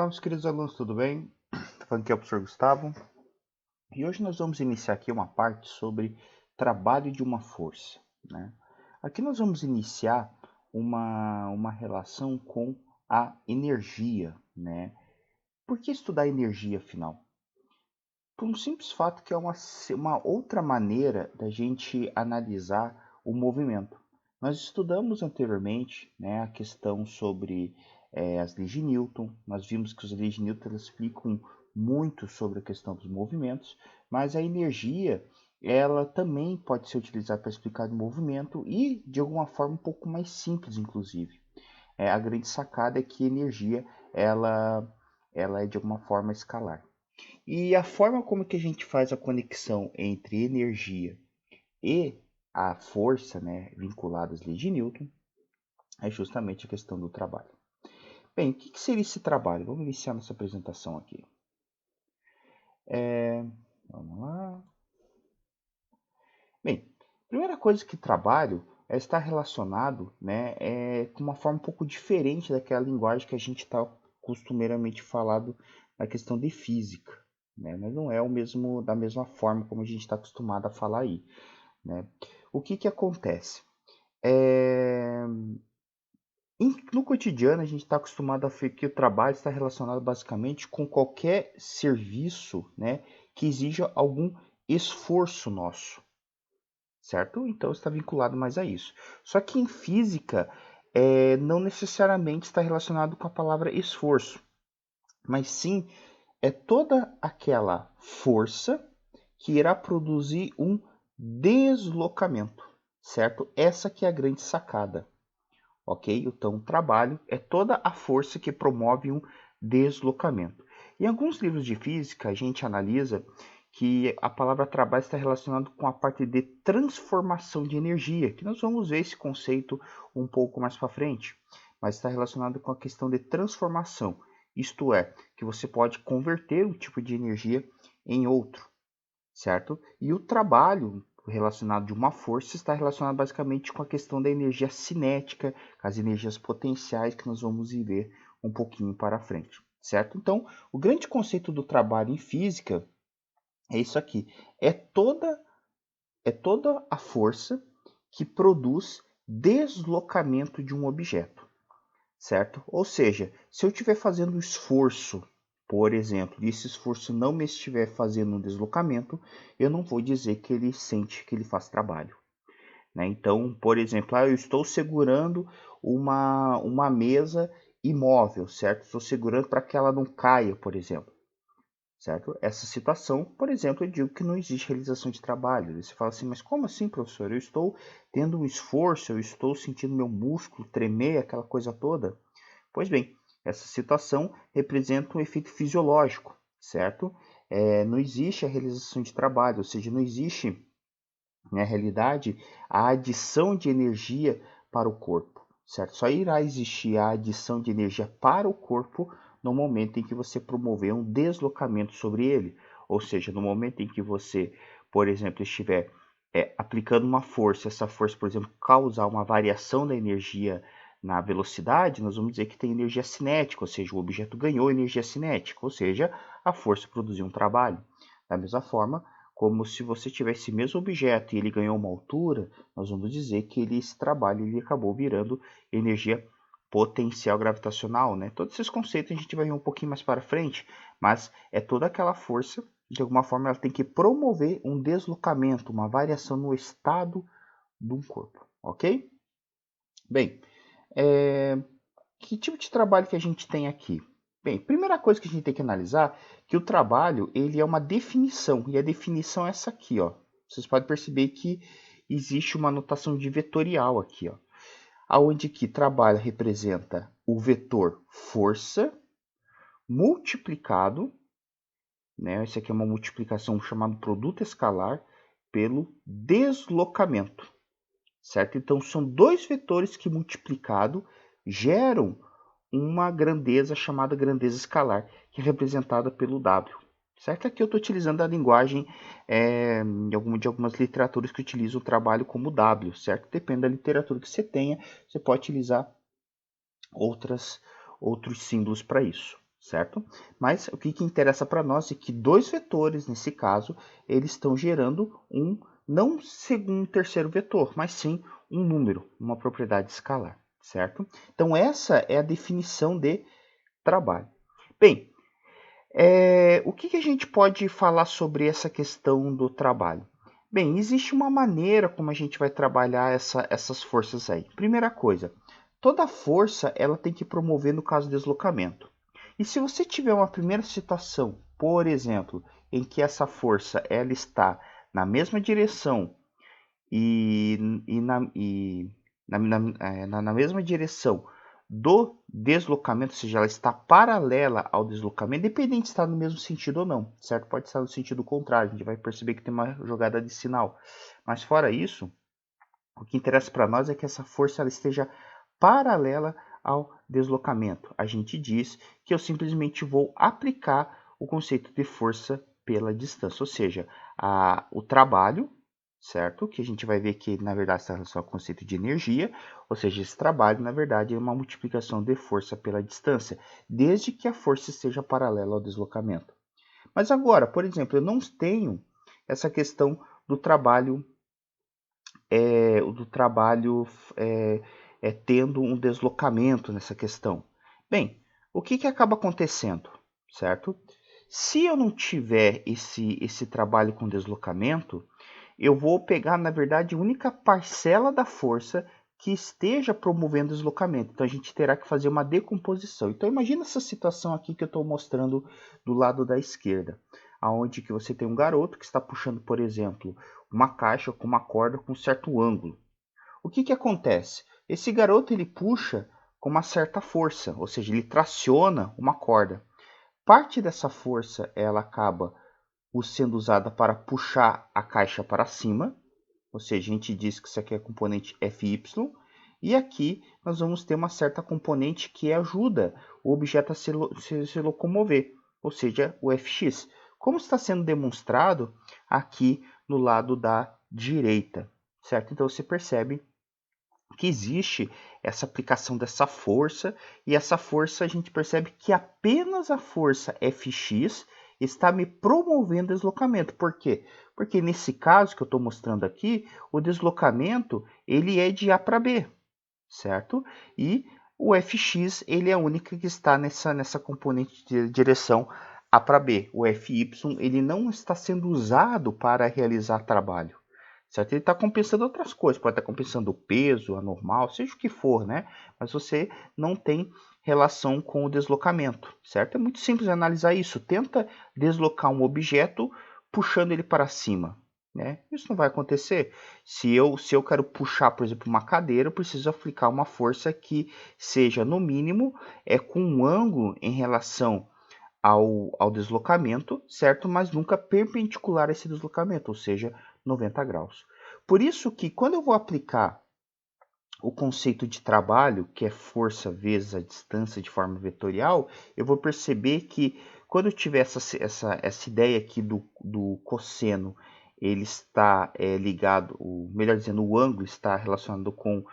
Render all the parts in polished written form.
meus queridos alunos, tudo bem? Estou falando aqui é o professor Gustavo e hoje nós vamos iniciar aqui uma parte sobre trabalho de uma força, né? Aqui nós vamos iniciar uma relação com a energia, né? Por que estudar energia, afinal? Por um simples fato que é uma outra maneira da gente analisar o movimento. Nós estudamos anteriormente, né, a questão sobre as leis de Newton. Nós vimos que as leis de Newton explicam muito sobre a questão dos movimentos, mas a energia ela também pode ser utilizada para explicar o movimento e de alguma forma um pouco mais simples, inclusive. A grande sacada é que a energia ela é de alguma forma escalar. E a forma como que a gente faz a conexão entre energia e a força, né, vinculada às leis de Newton, é justamente a questão do trabalho. Bem, o que seria esse trabalho? Vamos iniciar nossa apresentação aqui. Vamos lá. Bem, primeira coisa que trabalho está relacionado, né, com uma forma um pouco diferente daquela linguagem que a gente está costumeiramente falado na questão de física, né, mas não é da mesma forma como a gente está acostumado a falar aí, né. O que acontece? No cotidiano a gente está acostumado a ver que o trabalho está relacionado basicamente com qualquer serviço, né, que exija algum esforço nosso, certo? Então está vinculado mais a isso. Só que em física não necessariamente está relacionado com a palavra esforço, mas sim é toda aquela força que irá produzir um deslocamento, certo? Essa que é a grande sacada, ok? Então o trabalho é toda a força que promove um deslocamento. Em alguns livros de física a gente analisa que a palavra trabalho está relacionada com a parte de transformação de energia, que nós vamos ver esse conceito um pouco mais para frente, mas está relacionado com a questão de transformação, isto é, que você pode converter um tipo de energia em outro, certo? E o trabalho relacionado de uma força está relacionado basicamente com a questão da energia cinética, as energias potenciais que nós vamos ver um pouquinho para frente, certo? Então, o grande conceito do trabalho em física é isso aqui. É toda a força que produz deslocamento de um objeto, certo? Ou seja, se eu estiver fazendo um esforço, por exemplo, e esse esforço não me estiver fazendo um deslocamento, eu não vou dizer que ele sente que ele faz trabalho, né? Então, por exemplo, eu estou segurando uma mesa imóvel, certo? Estou segurando para que ela não caia, por exemplo. Certo? Essa situação, por exemplo, eu digo que não existe realização de trabalho. Você fala assim, mas como assim, professor? Eu estou tendo um esforço, eu estou sentindo meu músculo tremer, aquela coisa toda. Pois bem, essa situação representa um efeito fisiológico, certo? Não existe a realização de trabalho, ou seja, não existe, na realidade, a adição de energia para o corpo, certo? Só irá existir a adição de energia para o corpo no momento em que você promover um deslocamento sobre ele, ou seja, no momento em que você, por exemplo, estiver aplicando uma força, essa força, por exemplo, causar uma variação da energia na velocidade, nós vamos dizer que tem energia cinética, ou seja, o objeto ganhou energia cinética, ou seja, a força produziu um trabalho. Da mesma forma, como se você tivesse esse mesmo objeto e ele ganhou uma altura, nós vamos dizer que esse trabalho ele acabou virando energia potencial gravitacional, né? Todos esses conceitos a gente vai ver um pouquinho mais para frente, mas é toda aquela força, de alguma forma ela tem que promover um deslocamento, uma variação no estado de um corpo, ok? Bem, que tipo de trabalho que a gente tem aqui? Bem, primeira coisa que a gente tem que analisar é que o trabalho ele é uma definição, e a definição é essa aqui, ó. Vocês podem perceber que existe uma notação de vetorial aqui, ó, aonde que trabalho representa o vetor força multiplicado, né? Esse aqui é uma multiplicação chamada produto escalar pelo deslocamento, certo? Então são dois vetores que multiplicado geram uma grandeza chamada grandeza escalar, que é representada pelo W. Certo? Aqui eu estou utilizando a linguagem de algumas literaturas que utilizam o trabalho como W, certo? Depende da literatura que você tenha, você pode utilizar outros símbolos para isso, certo? Mas o que interessa para nós é que dois vetores, nesse caso, eles estão gerando não um terceiro vetor, mas sim um número, uma propriedade escalar, certo? Então essa é a definição de trabalho. Bem, o que a gente pode falar sobre essa questão do trabalho? Bem, existe uma maneira como a gente vai trabalhar essas forças aí. Primeira coisa, toda força ela tem que promover no caso do deslocamento. E se você tiver uma primeira situação, por exemplo, em que essa força ela está na mesma direção na mesma direção do deslocamento, ou seja, ela está paralela ao deslocamento, independente se está no mesmo sentido ou não, certo? Pode estar no sentido contrário, a gente vai perceber que tem uma jogada de sinal. Mas fora isso, o que interessa para nós é que essa força ela esteja paralela ao deslocamento. A gente diz que eu simplesmente vou aplicar o conceito de força pela distância, ou seja, o trabalho, certo? Que a gente vai ver que, na verdade, está relacionado ao conceito de energia, ou seja, esse trabalho, na verdade, é uma multiplicação de força pela distância, desde que a força esteja paralela ao deslocamento. Mas agora, por exemplo, eu não tenho essa questão do trabalho tendo um deslocamento nessa questão. Bem, o que acaba acontecendo, certo? Se eu não tiver esse trabalho com deslocamento, eu vou pegar, na verdade, a única parcela da força que esteja promovendo o deslocamento. Então, a gente terá que fazer uma decomposição. Então, imagina essa situação aqui que eu estou mostrando do lado da esquerda, aonde que você tem um garoto que está puxando, por exemplo, uma caixa com uma corda com um certo ângulo. O que acontece? Esse garoto ele puxa com uma certa força, ou seja, ele traciona uma corda. Parte dessa força ela acaba sendo usada para puxar a caixa para cima, ou seja, a gente diz que isso aqui é a componente Fy, e aqui nós vamos ter uma certa componente que ajuda o objeto a se locomover, ou seja, o Fx, como está sendo demonstrado aqui no lado da direita, certo? Então você percebe que existe essa aplicação dessa força, e essa força a gente percebe que apenas a força Fx está me promovendo o deslocamento. Por quê? Porque nesse caso que eu estou mostrando aqui, o deslocamento ele é de A para B, certo? E o Fx ele é a única que está nessa componente de direção A para B. O Fy ele não está sendo usado para realizar trabalho. Certo? Ele está compensando outras coisas, pode estar compensando o peso, a normal, seja o que for, né? Mas você não tem relação com o deslocamento, certo? É muito simples analisar isso. Tenta deslocar um objeto puxando ele para cima, né? Isso não vai acontecer. Se eu quero puxar, por exemplo, uma cadeira, eu preciso aplicar uma força que seja, no mínimo, com um ângulo em relação ao deslocamento, certo? Mas nunca perpendicular a esse deslocamento, ou seja, 90 graus. Por isso que quando eu vou aplicar o conceito de trabalho, que é força vezes a distância de forma vetorial, eu vou perceber que quando eu tiver essa ideia aqui do cosseno, ele está ligado, melhor dizendo, o ângulo está relacionado com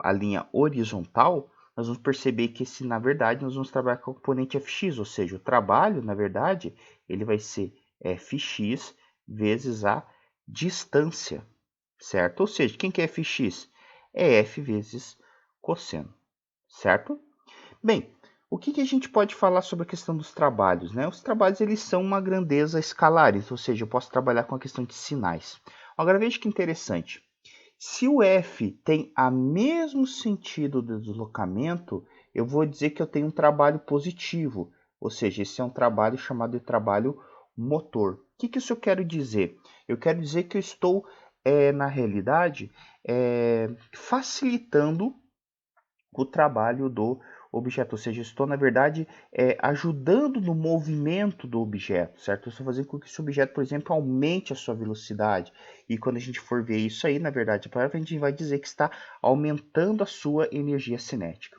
a linha horizontal, nós vamos perceber que na verdade, nós vamos trabalhar com a componente Fx, ou seja, o trabalho, na verdade, ele vai ser Fx vezes a distância, certo? Ou seja, quem que é Fx? É F vezes cosseno, certo? Bem, o que a gente pode falar sobre a questão dos trabalhos, né? Os trabalhos eles são uma grandeza escalares, ou seja, eu posso trabalhar com a questão de sinais. Agora veja que interessante. Se o F tem o mesmo sentido do deslocamento, eu vou dizer que eu tenho um trabalho positivo, ou seja, esse é um trabalho chamado de trabalho motor. O que isso eu quero dizer? Eu quero dizer que eu estou, na realidade, facilitando o trabalho do objeto, ou seja, estou, na verdade, ajudando no movimento do objeto, certo? Eu estou fazendo com que esse objeto, por exemplo, aumente a sua velocidade. E quando a gente for ver isso aí, na verdade, a gente vai dizer que está aumentando a sua energia cinética.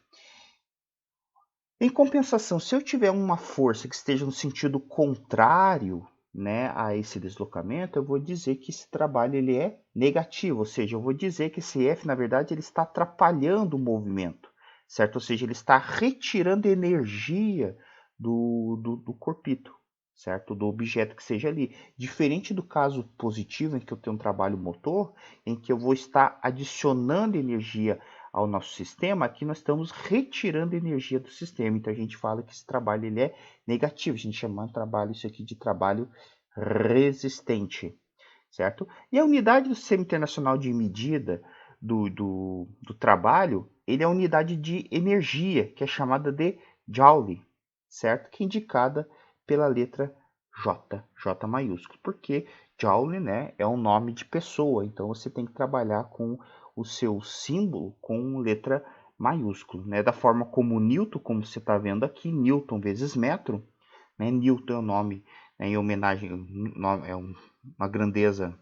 Em compensação, se eu tiver uma força que esteja no sentido contrário, né, a esse deslocamento, eu vou dizer que esse trabalho ele é negativo, ou seja, eu vou dizer que esse F, na verdade, ele está atrapalhando o movimento, certo? Ou seja, ele está retirando energia do corpito, certo? Do objeto que seja ali. Diferente do caso positivo, em que eu tenho um trabalho motor, em que eu vou estar adicionando energia ao nosso sistema, aqui nós estamos retirando energia do sistema. Então a gente fala que esse trabalho ele é negativo. A gente chama isso aqui de trabalho resistente, certo? E a unidade do Sistema Internacional de Medida do trabalho, ele é a unidade de energia, que é chamada de Joule, certo? Que é indicada pela letra J, J maiúsculo, porque Joule, né, é um nome de pessoa, então você tem que trabalhar com o seu símbolo com letra maiúsculo, né? Da forma como Newton, como você está vendo aqui, Newton vezes metro, né? Newton é o nome, né, em homenagem, é uma grandeza,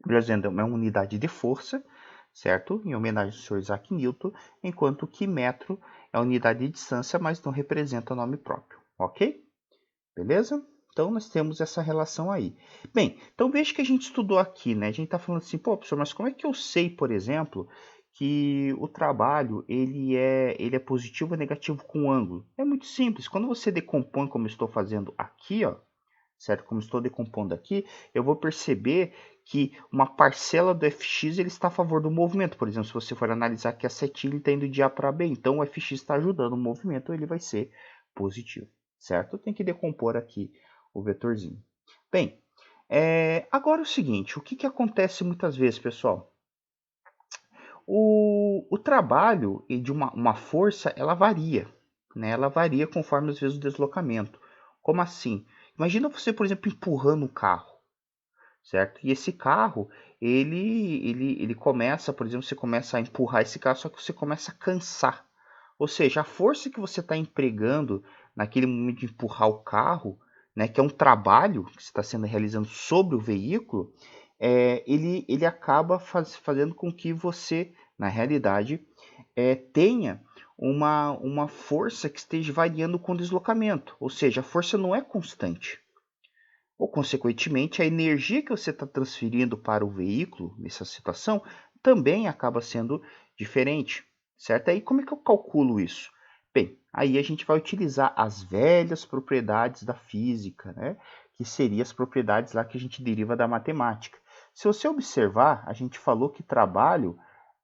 melhor dizendo, é uma unidade de força, certo? Em homenagem ao Sr. Isaac Newton, enquanto que metro é a unidade de distância, mas não representa o nome próprio, ok? Beleza? Então, nós temos essa relação aí. Bem, então veja que a gente estudou aqui, né? A gente está falando assim, pô, professor, mas como é que eu sei, por exemplo, que o trabalho ele é positivo ou negativo com ângulo? É muito simples. Quando você decompõe, como eu estou fazendo aqui, ó, certo? Como estou decompondo aqui, eu vou perceber que uma parcela do fx ele está a favor do movimento. Por exemplo, se você for analisar que a setinha está indo de A para B, então o fx está ajudando o movimento, ele vai ser positivo, certo? Tem que decompor aqui o vetorzinho. Bem, agora é o seguinte, o que acontece muitas vezes, pessoal? O trabalho de uma força, ela varia, né? Ela varia conforme às vezes o deslocamento. Como assim? Imagina você, por exemplo, empurrando um carro, certo? E esse carro, ele começa, por exemplo, você começa a empurrar esse carro, só que você começa a cansar. Ou seja, a força que você está empregando naquele momento de empurrar o carro, né, que é um trabalho que você está sendo realizando sobre o veículo, ele acaba fazendo com que você, na realidade, tenha uma força que esteja variando com o deslocamento. Ou seja, a força não é constante. Ou, consequentemente, a energia que você está transferindo para o veículo nessa situação também acaba sendo diferente, certo? Aí como é que eu calculo isso? Bem, aí a gente vai utilizar as velhas propriedades da física, né? Que seriam as propriedades lá que a gente deriva da matemática. Se você observar, a gente falou que trabalho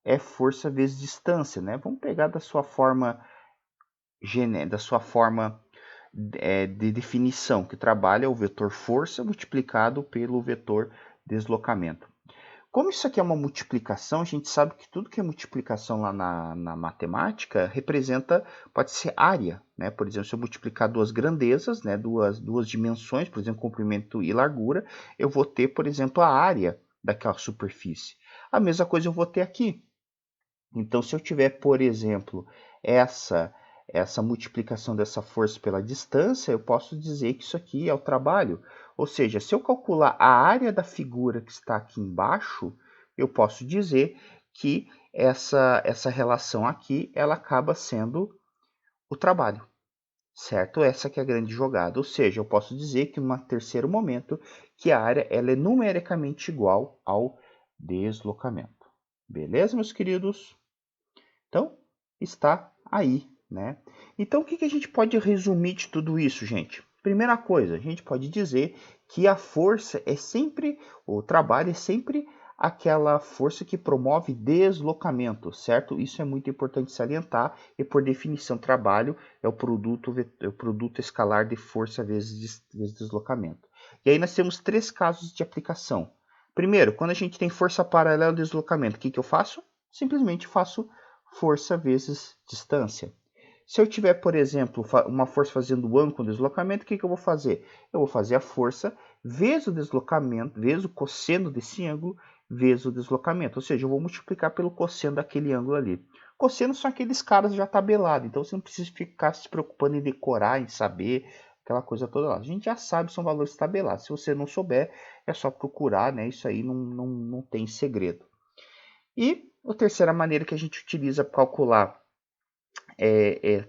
é força vezes distância, né? Vamos pegar da sua forma de definição, que trabalha o vetor força multiplicado pelo vetor deslocamento. Como isso aqui é uma multiplicação, a gente sabe que tudo que é multiplicação lá na matemática pode ser área, né? Por exemplo, se eu multiplicar duas grandezas, né, duas dimensões, por exemplo, comprimento e largura, eu vou ter, por exemplo, a área daquela superfície. A mesma coisa eu vou ter aqui. Então, se eu tiver, por exemplo, essa multiplicação dessa força pela distância, eu posso dizer que isso aqui é o trabalho. Ou seja, se eu calcular a área da figura que está aqui embaixo, eu posso dizer que essa relação aqui, ela acaba sendo o trabalho, certo? Essa que é a grande jogada. Ou seja, eu posso dizer que, num terceiro momento, que a área ela é numericamente igual ao deslocamento. Beleza, meus queridos? Então, está aí, né? Então, o que a gente pode resumir de tudo isso, gente? Primeira coisa, a gente pode dizer que a força é sempre, o trabalho é sempre aquela força que promove deslocamento, certo? Isso é muito importante salientar e, por definição, trabalho é o produto escalar de força vezes deslocamento. E aí nós temos três casos de aplicação. Primeiro, quando a gente tem força paralela ao deslocamento, o que eu faço? Simplesmente faço força vezes distância. Se eu tiver, por exemplo, uma força fazendo ângulo com deslocamento, o que eu vou fazer? Eu vou fazer a força vezes o deslocamento, vezes o cosseno desse ângulo, vezes o deslocamento. Ou seja, eu vou multiplicar pelo cosseno daquele ângulo ali. Cosseno são aqueles caras já tabelados, então você não precisa ficar se preocupando em decorar, em saber, aquela coisa toda lá. A gente já sabe, são valores tabelados. Se você não souber, é só procurar, né? Isso aí não tem segredo. E a terceira maneira que a gente utiliza para calcular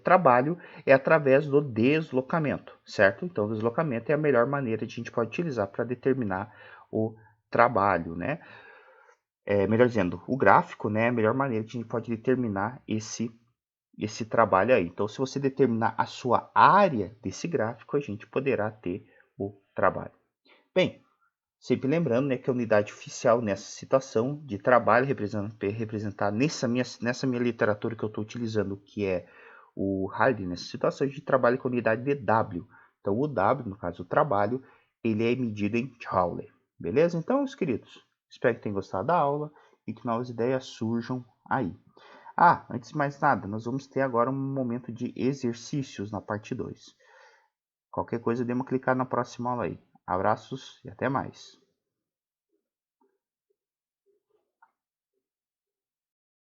trabalho é através do deslocamento, certo? Então, o deslocamento é a melhor maneira que a gente pode utilizar para determinar o trabalho, né? Melhor dizendo, o gráfico, né, é a melhor maneira que a gente pode determinar esse esse trabalho aí. Então, se você determinar a sua área desse gráfico, a gente poderá ter o trabalho. Bem, sempre lembrando, né, que a unidade oficial nessa citação de trabalho representar nessa minha literatura que eu estou utilizando, que é o Hardy, nessa situação de trabalho com a unidade de W. Então, o W, no caso, o trabalho, ele é medido em Joule. Beleza? Então, meus queridos, espero que tenham gostado da aula e que novas ideias surjam aí. Antes de mais nada, nós vamos ter agora um momento de exercícios na parte 2. Qualquer coisa, dê uma clicada na próxima aula aí. Abraços e até mais.